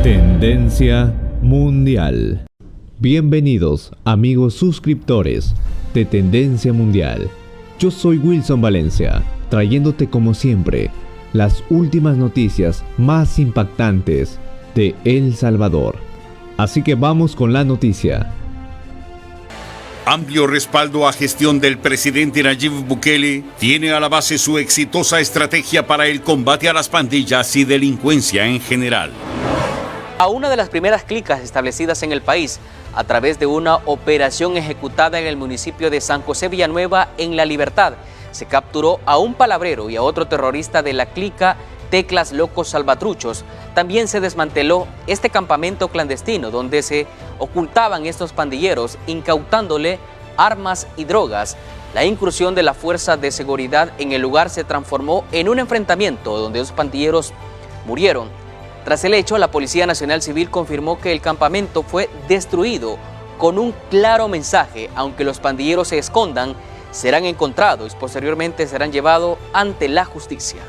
Tendencia Mundial. Bienvenidos, amigos suscriptores de Tendencia Mundial. Yo soy Wilson Valencia, trayéndote como siempre las últimas noticias más impactantes de El Salvador. Así que vamos con la noticia. Amplio respaldo a gestión del presidente Nayib Bukele tiene a la base su exitosa estrategia para el combate a las pandillas y delincuencia en general. A una de las primeras clicas establecidas en el país a través de una operación ejecutada en el municipio de San José Villanueva en La Libertad, se capturó a un palabrero y a otro terrorista de la clica Teclas Locos Salvatruchos. También se desmanteló este campamento clandestino donde se ocultaban estos pandilleros, incautándole armas y drogas. La incursión de la fuerza de seguridad en el lugar se transformó en un enfrentamiento donde los pandilleros murieron. Tras el hecho, la Policía Nacional Civil confirmó que el campamento fue destruido con un claro mensaje: aunque los pandilleros se escondan, serán encontrados y posteriormente serán llevados ante la justicia.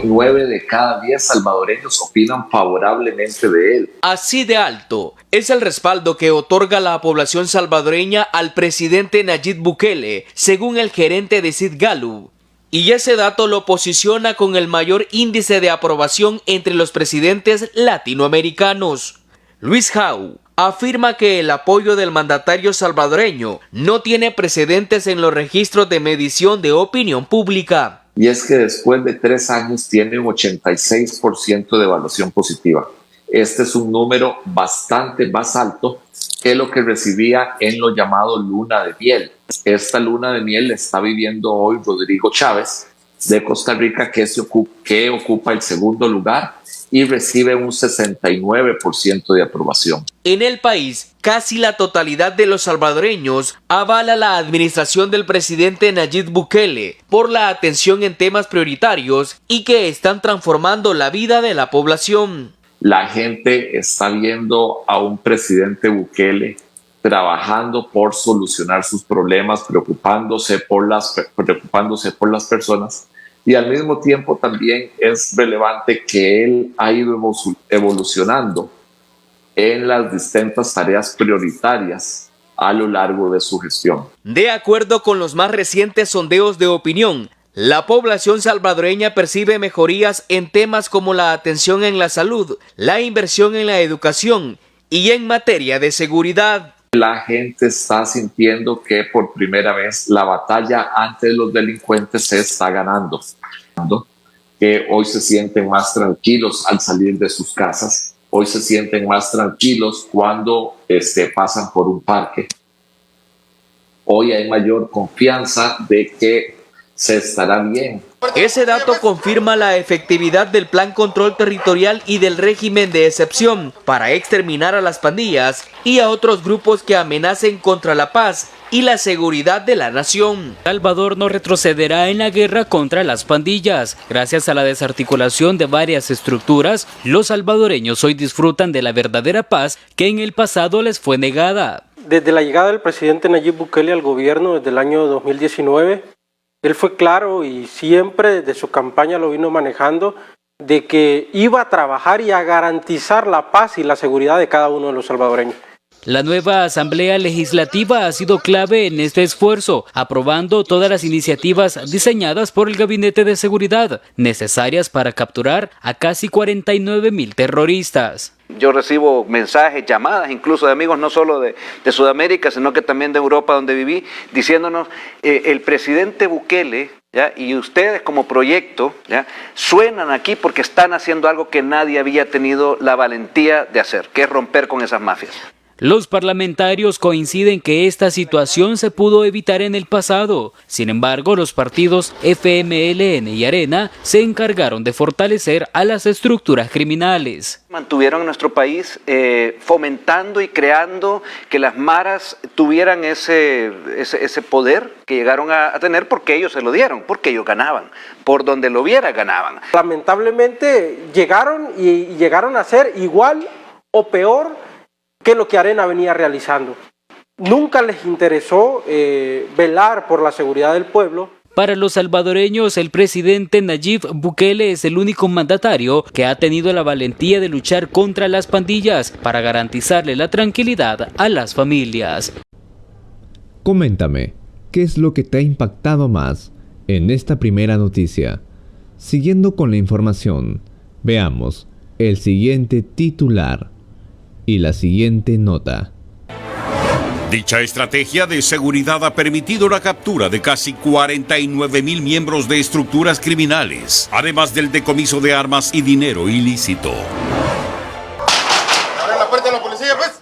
9 de cada 10 salvadoreños opinan favorablemente de él. Así de alto es el respaldo que otorga la población salvadoreña al presidente Nayib Bukele, según el gerente de Sid Gallup. Y ese dato lo posiciona con el mayor índice de aprobación entre los presidentes latinoamericanos. Luis Jau afirma que el apoyo del mandatario salvadoreño no tiene precedentes en los registros de medición de opinión pública. Y es que después de 3 años tiene un 86% de evaluación positiva. Este es un número bastante más alto que lo que recibía en lo llamado luna de miel. Esta luna de miel la está viviendo hoy Rodrigo Chávez de Costa Rica, que ocupa el segundo lugar y recibe un 69% de aprobación. En el país, casi la totalidad de los salvadoreños avala la administración del presidente Nayib Bukele por la atención en temas prioritarios y que están transformando la vida de la población. La gente está viendo a un presidente Bukele trabajando por solucionar sus problemas, preocupándose por las personas, y al mismo tiempo también es relevante que él ha ido evolucionando en las distintas tareas prioritarias a lo largo de su gestión. De acuerdo con los más recientes sondeos de opinión, la población salvadoreña percibe mejorías en temas como la atención en la salud, la inversión en la educación y en materia de seguridad. La gente está sintiendo que por primera vez la batalla ante los delincuentes se está ganando, que hoy se sienten más tranquilos al salir de sus casas, hoy se sienten más tranquilos cuando pasan por un parque. Hoy hay mayor confianza de que se estará bien. Ese dato confirma la efectividad del Plan Control Territorial y del régimen de excepción para exterminar a las pandillas y a otros grupos que amenacen contra la paz y la seguridad de la nación. Salvador no retrocederá en la guerra contra las pandillas. Gracias a la desarticulación de varias estructuras, los salvadoreños hoy disfrutan de la verdadera paz que en el pasado les fue negada. Desde la llegada del presidente Nayib Bukele al gobierno desde el año 2019, él fue claro y siempre desde su campaña lo vino manejando de que iba a trabajar y a garantizar la paz y la seguridad de cada uno de los salvadoreños. La nueva Asamblea Legislativa ha sido clave en este esfuerzo, aprobando todas las iniciativas diseñadas por el Gabinete de Seguridad, necesarias para capturar a casi 49,000 terroristas. Yo recibo mensajes, llamadas, incluso de amigos no solo de Sudamérica, sino que también de Europa, donde viví, diciéndonos, el presidente Bukele, ¿ya?, y ustedes como proyecto, ¿ya?, suenan aquí porque están haciendo algo que nadie había tenido la valentía de hacer, que es romper con esas mafias. Los parlamentarios coinciden que esta situación se pudo evitar en el pasado. Sin embargo, los partidos FMLN y Arena se encargaron de fortalecer a las estructuras criminales. Mantuvieron en nuestro país fomentando y creando que las maras tuvieran ese poder que llegaron a tener porque ellos se lo dieron, porque ellos ganaban. Por donde lo viera, ganaban. Lamentablemente llegaron a ser igual o peor que lo que Arena venía realizando. Nunca les interesó velar por la seguridad del pueblo. Para los salvadoreños, el presidente Nayib Bukele es el único mandatario que ha tenido la valentía de luchar contra las pandillas para garantizarle la tranquilidad a las familias. Coméntame, ¿qué es lo que te ha impactado más en esta primera noticia? Siguiendo con la información, veamos el siguiente titular y la siguiente nota. Dicha estrategia de seguridad ha permitido la captura de casi 49,000 miembros de estructuras criminales, además del decomiso de armas y dinero ilícito.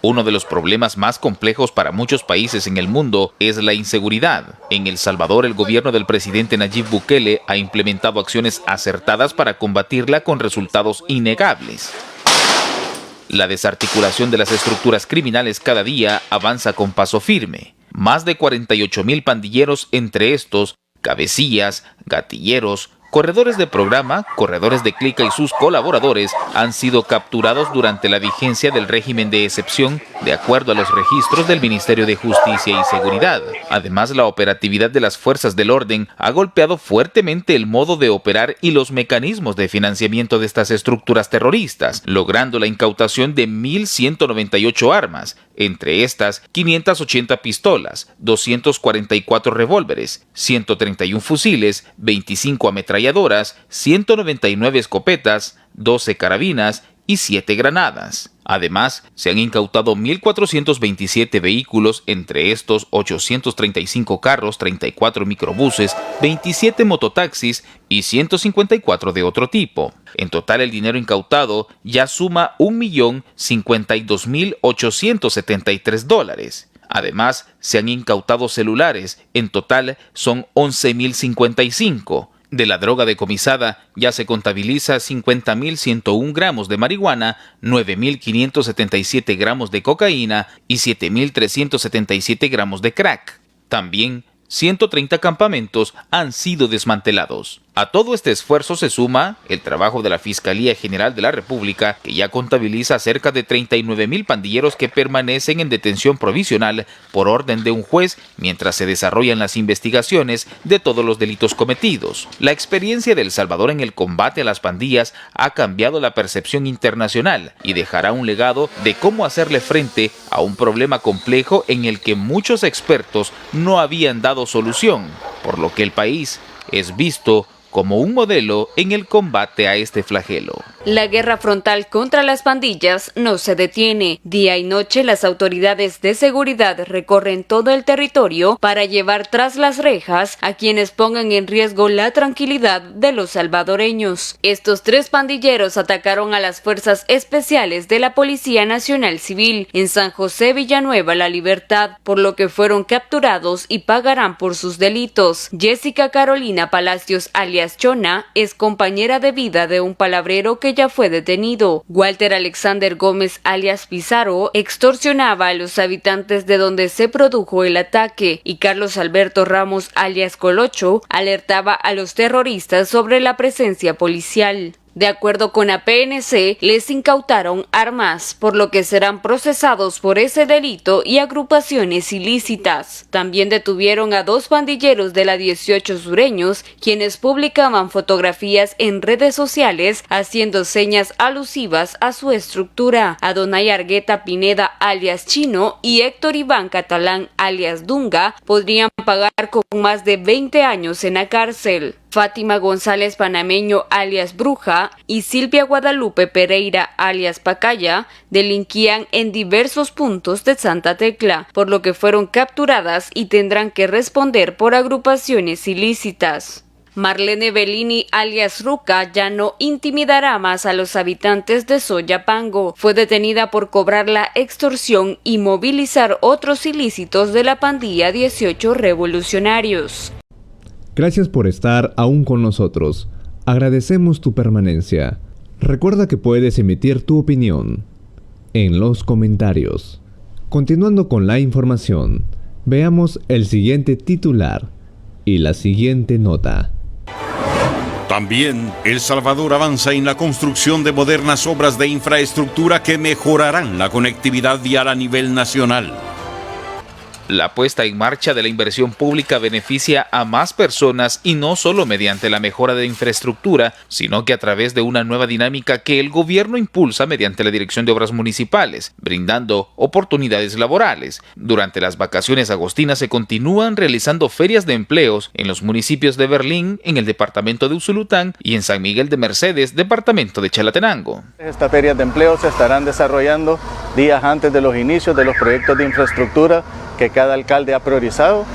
Uno de los problemas más complejos para muchos países en el mundo es la inseguridad. En El Salvador, el gobierno del presidente Nayib Bukele ha implementado acciones acertadas para combatirla con resultados innegables. La desarticulación de las estructuras criminales cada día avanza con paso firme. Más de 48,000 pandilleros, entre estos, cabecillas, gatilleros, corredores de programa, corredores de clica y sus colaboradores han sido capturados durante la vigencia del régimen de excepción, de acuerdo a los registros del Ministerio de Justicia y Seguridad. Además, la operatividad de las fuerzas del orden ha golpeado fuertemente el modo de operar y los mecanismos de financiamiento de estas estructuras terroristas, logrando la incautación de 1,198 armas, entre estas 580 pistolas, 244 revólveres, 131 fusiles, 25 ametralladoras, 199 escopetas, 12 carabinas y 7 granadas. Además, se han incautado 1,427 vehículos, entre estos 835 carros, 34 microbuses, 27 mototaxis y 154 de otro tipo. En total, el dinero incautado ya suma $1,052,873. Además, se han incautado celulares, en total son 11,055. De la droga decomisada ya se contabiliza 50,101 gramos de marihuana, 9,577 gramos de cocaína y 7,377 gramos de crack. También 130 campamentos han sido desmantelados. A todo este esfuerzo se suma el trabajo de la Fiscalía General de la República, que ya contabiliza cerca de 39,000 pandilleros que permanecen en detención provisional por orden de un juez mientras se desarrollan las investigaciones de todos los delitos cometidos. La experiencia de El Salvador en el combate a las pandillas ha cambiado la percepción internacional y dejará un legado de cómo hacerle frente a un problema complejo en el que muchos expertos no habían dado solución, por lo que el país es visto como un modelo en el combate a este flagelo. La guerra frontal contra las pandillas no se detiene. Día y noche las autoridades de seguridad recorren todo el territorio para llevar tras las rejas a quienes pongan en riesgo la tranquilidad de los salvadoreños. Estos 3 pandilleros atacaron a las fuerzas especiales de la Policía Nacional Civil en San José Villanueva La Libertad, por lo que fueron capturados y pagarán por sus delitos. Jessica Carolina Palacios, alias Chona, es compañera de vida de un palabrero que ya fue detenido. Walter Alexander Gómez, alias Pizarro, extorsionaba a los habitantes de donde se produjo el ataque, y Carlos Alberto Ramos, alias Colocho, alertaba a los terroristas sobre la presencia policial. De acuerdo con APNC, les incautaron armas, por lo que serán procesados por ese delito y agrupaciones ilícitas. También detuvieron a 2 pandilleros de la 18 Sureños, quienes publicaban fotografías en redes sociales haciendo señas alusivas a su estructura. Adonai Argueta Pineda, alias Chino, y Héctor Iván Catalán, alias Dunga, podrían pagar con más de 20 años en la cárcel. Fátima González Panameño, alias Bruja, y Silvia Guadalupe Pereira, alias Pacaya, delinquían en diversos puntos de Santa Tecla, por lo que fueron capturadas y tendrán que responder por agrupaciones ilícitas. Marlene Bellini, alias Ruca, ya no intimidará más a los habitantes de Soyapango. Fue detenida por cobrar la extorsión y movilizar otros ilícitos de la pandilla 18 Revolucionarios. Gracias por estar aún con nosotros. Agradecemos tu permanencia. Recuerda que puedes emitir tu opinión en los comentarios. Continuando con la información, veamos el siguiente titular y la siguiente nota. También, El Salvador avanza en la construcción de modernas obras de infraestructura que mejorarán la conectividad vial a nivel nacional. La puesta en marcha de la inversión pública beneficia a más personas y no solo mediante la mejora de infraestructura, sino que a través de una nueva dinámica que el gobierno impulsa mediante la Dirección de Obras Municipales, brindando oportunidades laborales. Durante las vacaciones agostinas se continúan realizando ferias de empleos en los municipios de Berlín, en el departamento de Usulután, y en San Miguel de Mercedes, departamento de Chalatenango. Estas ferias de empleo se estarán desarrollando días antes de los inicios de los proyectos de infraestructura que cada alcalde ha priorizado,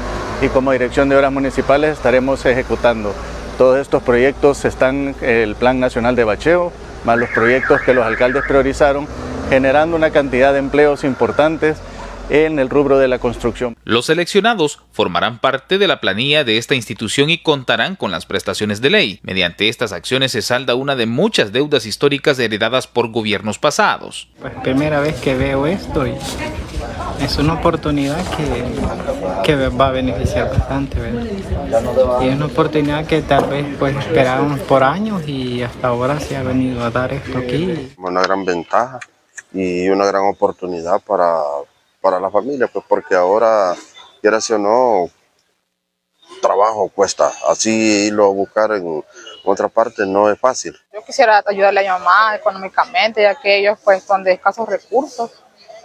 y como Dirección de Obras Municipales estaremos ejecutando. Todos estos proyectos están en el Plan Nacional de Bacheo, más los proyectos que los alcaldes priorizaron, generando una cantidad de empleos importantes en el rubro de la construcción. Los seleccionados formarán parte de la planilla de esta institución y contarán con las prestaciones de ley. Mediante estas acciones se salda una de muchas deudas históricas heredadas por gobiernos pasados. Pues primera vez que veo esto y es una oportunidad que va a beneficiar bastante, ¿verdad? Y es una oportunidad que tal vez pues esperábamos por años y hasta ahora se ha venido a dar esto aquí. Una gran ventaja y una gran oportunidad para la familia, pues porque ahora, quieras o no, trabajo cuesta. Así irlo a buscar en otra parte no es fácil. Yo quisiera ayudarle a mi mamá económicamente, ya que ellos pues son de escasos recursos,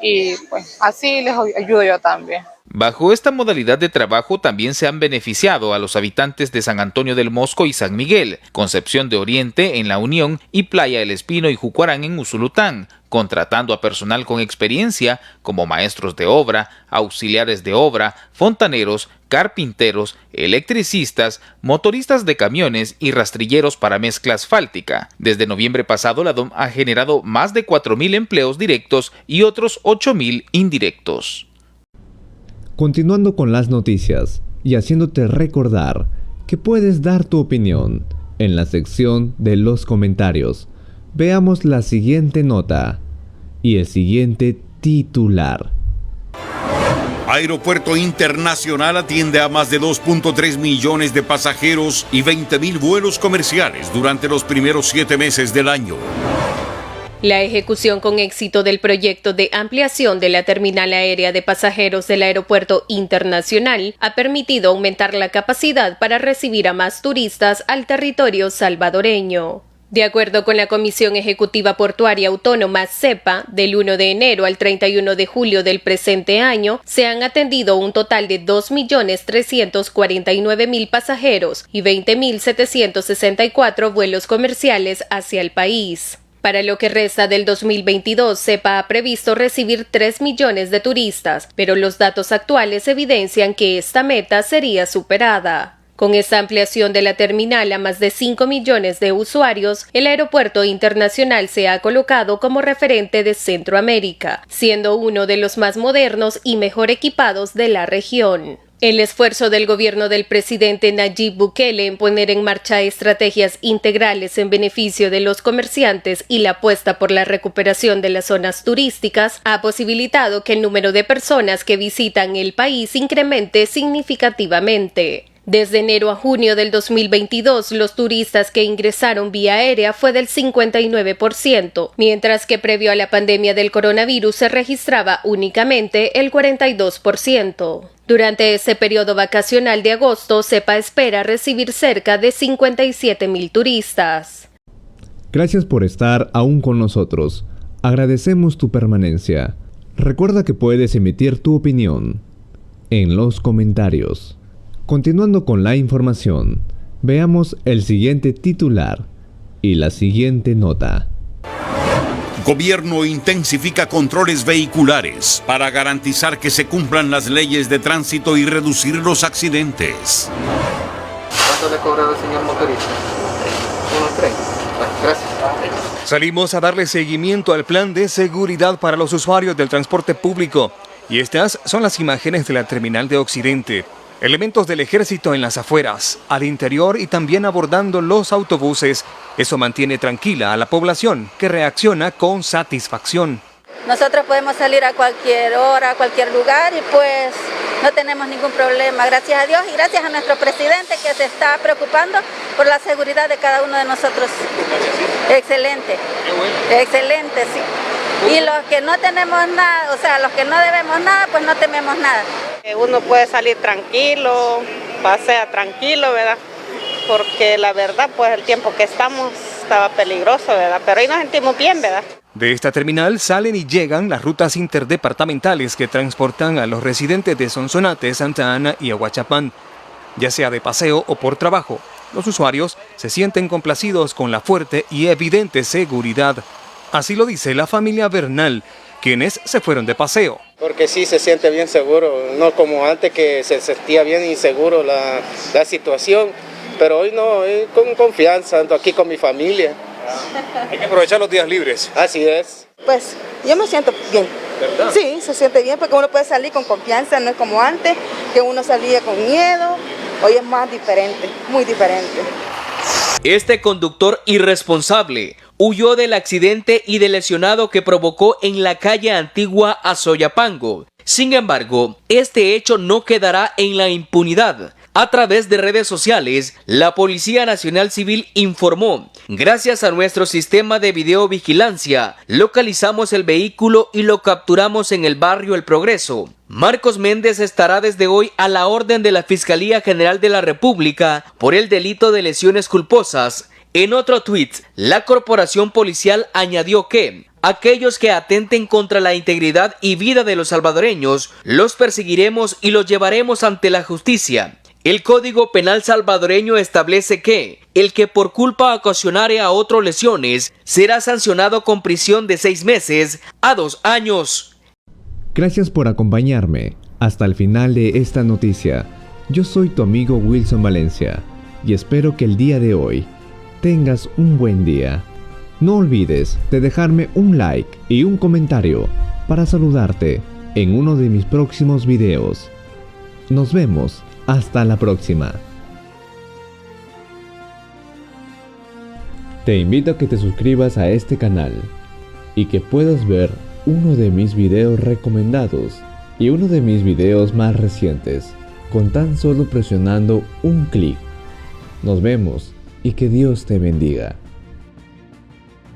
y pues así les ayudo yo también. Bajo esta modalidad de trabajo también se han beneficiado a los habitantes de San Antonio del Mosco y San Miguel, Concepción de Oriente en La Unión y Playa El Espino y Jucuarán en Usulután, contratando a personal con experiencia como maestros de obra, auxiliares de obra, fontaneros, carpinteros, electricistas, motoristas de camiones y rastrilleros para mezcla asfáltica. Desde noviembre pasado, la DOM ha generado más de 4.000 empleos directos y otros 8.000 indirectos. Continuando con las noticias y haciéndote recordar que puedes dar tu opinión en la sección de los comentarios, veamos la siguiente nota y el siguiente titular. Aeropuerto Internacional atiende a más de 2.3 millones de pasajeros y 20.000 vuelos comerciales durante los primeros 7 meses del año. La ejecución con éxito del proyecto de ampliación de la terminal aérea de pasajeros del Aeropuerto Internacional ha permitido aumentar la capacidad para recibir a más turistas al territorio salvadoreño. De acuerdo con la Comisión Ejecutiva Portuaria Autónoma CEPA, del 1 de enero al 31 de julio del presente año, se han atendido un total de 2.349.000 pasajeros y 20.764 vuelos comerciales hacia el país. Para lo que resta del 2022, CEPA ha previsto recibir 3 millones de turistas, pero los datos actuales evidencian que esta meta sería superada. Con esta ampliación de la terminal a más de 5 millones de usuarios, el Aeropuerto Internacional se ha colocado como referente de Centroamérica, siendo uno de los más modernos y mejor equipados de la región. El esfuerzo del gobierno del presidente Nayib Bukele en poner en marcha estrategias integrales en beneficio de los comerciantes y la apuesta por la recuperación de las zonas turísticas ha posibilitado que el número de personas que visitan el país incremente significativamente. Desde enero a junio del 2022, los turistas que ingresaron vía aérea fue del 59%, mientras que previo a la pandemia del coronavirus se registraba únicamente el 42%. Durante ese periodo vacacional de agosto, CEPA espera recibir cerca de 57.000 turistas. Gracias por estar aún con nosotros. Agradecemos tu permanencia. Recuerda que puedes emitir tu opinión en los comentarios. Continuando con la información, veamos el siguiente titular y la siguiente nota. Gobierno intensifica controles vehiculares para garantizar que se cumplan las leyes de tránsito y reducir los accidentes. ¿Cuánto le ha cobrado el señor motorista? Unos 3. Gracias. Salimos a darle seguimiento al plan de seguridad para los usuarios del transporte público. Y estas son las imágenes de la terminal de Occidente. Elementos del ejército en las afueras, al interior y también abordando los autobuses. Eso mantiene tranquila a la población, que reacciona con satisfacción. Nosotros podemos salir a cualquier hora, a cualquier lugar y pues no tenemos ningún problema. Gracias a Dios y gracias a nuestro presidente que se está preocupando por la seguridad de cada uno de nosotros. Excelente. Excelente, sí. Y los que no tenemos nada, o sea, los que no debemos nada, pues no tememos nada. Uno puede salir tranquilo, pasea tranquilo, ¿verdad? Porque la verdad, pues el tiempo que estamos estaba peligroso, ¿verdad? Pero ahí nos sentimos bien, ¿verdad? De esta terminal salen y llegan las rutas interdepartamentales que transportan a los residentes de Sonsonate, Santa Ana y Ahuachapán, ya sea de paseo o por trabajo. Los usuarios se sienten complacidos con la fuerte y evidente seguridad. Así lo dice la familia Bernal, quienes se fueron de paseo. Porque sí se siente bien seguro, no como antes que se sentía bien inseguro la situación, pero hoy no, con confianza, ando aquí con mi familia. Hay que aprovechar los días libres. Así es. Pues yo me siento bien. ¿Verdad? Sí, se siente bien porque uno puede salir con confianza, no es como antes, que uno salía con miedo. Hoy es más diferente, muy diferente. Este conductor irresponsable huyó del accidente y del lesionado que provocó en la calle Antigua a Soyapango. Sin embargo, este hecho no quedará en la impunidad. A través de redes sociales, la Policía Nacional Civil informó: gracias a nuestro sistema de videovigilancia, localizamos el vehículo y lo capturamos en el barrio El Progreso. Marcos Méndez estará desde hoy a la orden de la Fiscalía General de la República por el delito de lesiones culposas. En otro tuit, la corporación policial añadió que aquellos que atenten contra la integridad y vida de los salvadoreños, los perseguiremos y los llevaremos ante la justicia. El Código Penal salvadoreño establece que el que por culpa ocasionare a otro lesiones será sancionado con prisión de 6 meses a 2 años. Gracias por acompañarme hasta el final de esta noticia. Yo soy tu amigo Wilson Valencia y espero que el día de hoy tengas un buen día. No olvides de dejarme un like y un comentario para saludarte en uno de mis próximos videos. Nos vemos. Hasta la próxima. Te invito a que te suscribas a este canal y que puedas ver uno de mis videos recomendados y uno de mis videos más recientes con tan solo presionando un clic. Nos vemos y que Dios te bendiga.